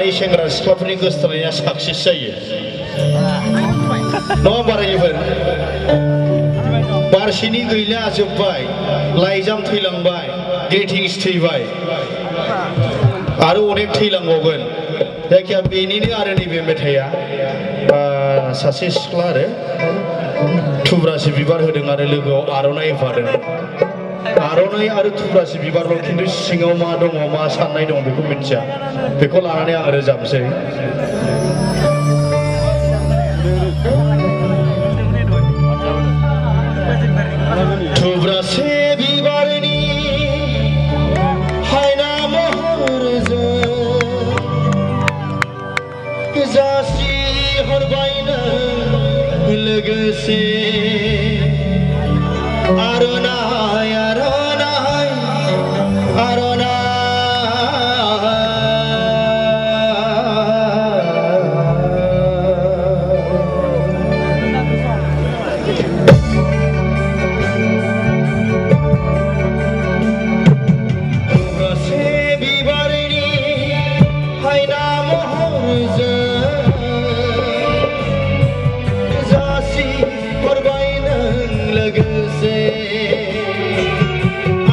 लानानै सेंग्रा सिख्लाफोरनि गोसोथोलायनाया साक्सेस जायो नङा होमबा रायजोफोर बारसेनि गैला जोब्बाय लाइजाम थैलांबाय ग्रिटिंस थैबाय आरो अनेक थैलांबावगोन जायखिया बेनिनो आरो नैबे मेथाइया सासे सिख्ला आरो थुब्रासि बिबार होदों आरो लोगोआव आर'नाइ होफादों आर'नाइ आरो थुब्रासि बिबारल' खिन्थु सिङाव मा दङ मा साननाय दं बेखौ मिथिया बेखौ लानानै आं रोजाबसै थुब्रासि बिबारनि हायना महरजों जासि हरबायनो लोगोसे आर'नाइ आर'नाइ आर'नाइ थुब्रासि बिबारनि हायना महरजों जासि हरबाय नों लोगोसे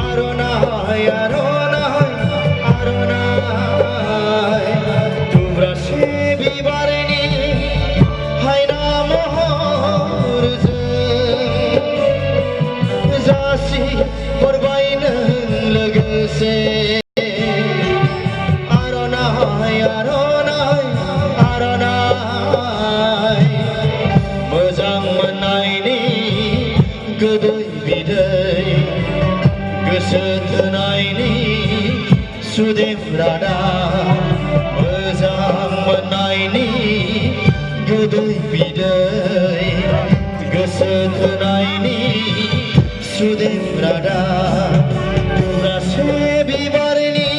आर'नाइ आर'नाइ आर'नाइ थुब्रासि बिबारनि हायना महरजों जासि हरबाय नों लोगोसे आर'नाइ आर'नाइ आर'नाइ मोजां मोननायनि गोदै बिदै गोसो थोनायनि सुदेम रादाब मोजां मोननायनि गोदै बिदै गोसो थोनायनि सुदेम रादाब थुब्रासि बिबारनि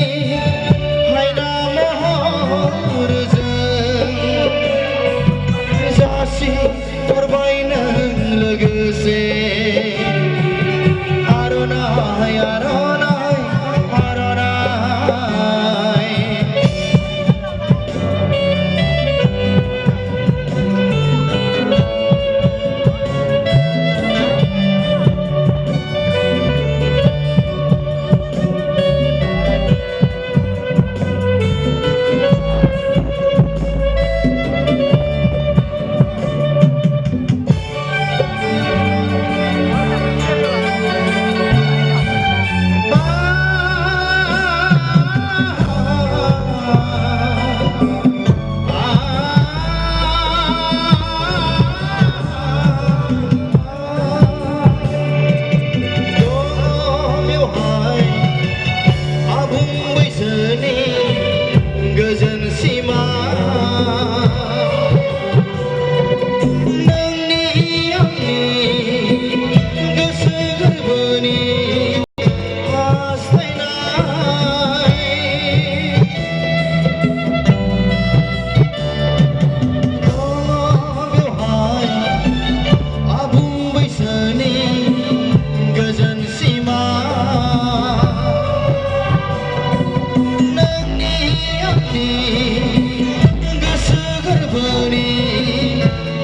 हायना महरजों जासि हरबाय नों लोगोसे आर'नाइ आर'नाइ आर'नाइ गोजोन सिमा नोंनि आंनि गोसो गोरबोनि हास्थायनाय बेवहाय आबुं बैसोनि गोजोन सिमा गोसो गोरबोनि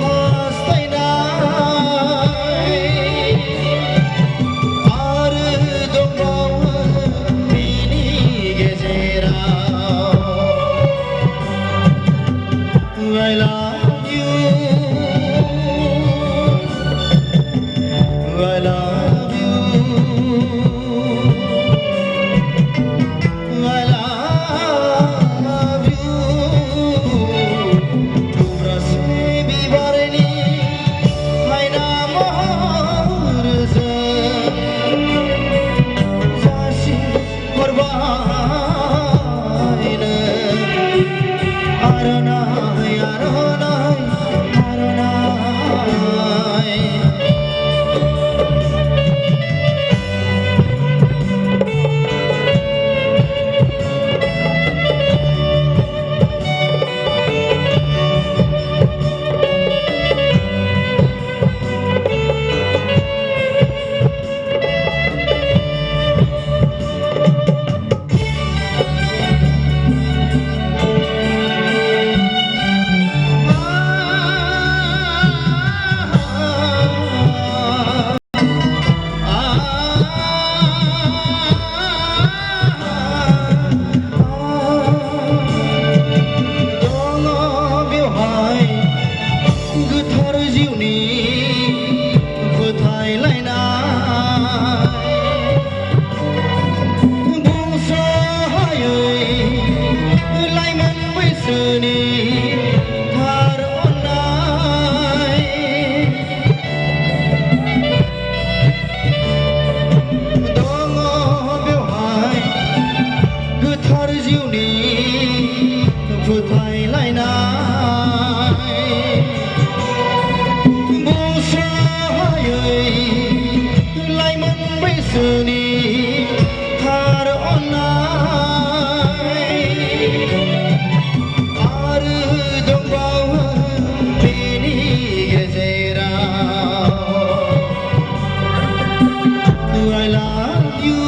हास्थायनाय आरो दंबावो बिनि गेजेराव I love you I love you I love थुब्रासि बिबारनि हायना महरजों जासि हरबाय नों आर'नाइ आर'नाइ फोथायलायनाय बुसाहायै लाइमोन बैसोनि थार अननाय आरो दंबावो बेनि गेजेराव I love you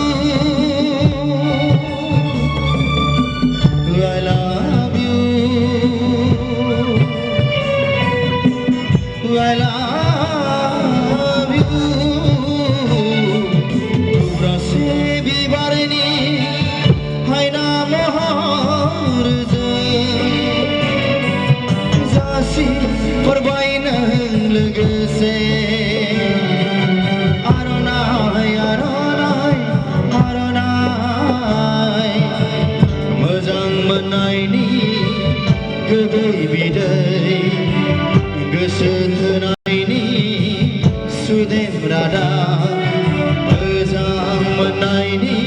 I love you I love you Rase bibarni haina moharjों जासि हरबाय नों लोगोसे आर'नाइ आर'नाइ आर'नाइ मोजां मोननायनि गोदै बिदै गोसो थोनायनि सुदेम रादाब मोजां मोननायनि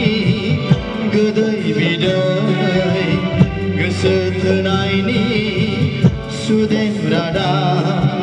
गोदै बिदै गोसो थोनायनि सुदेम रादाब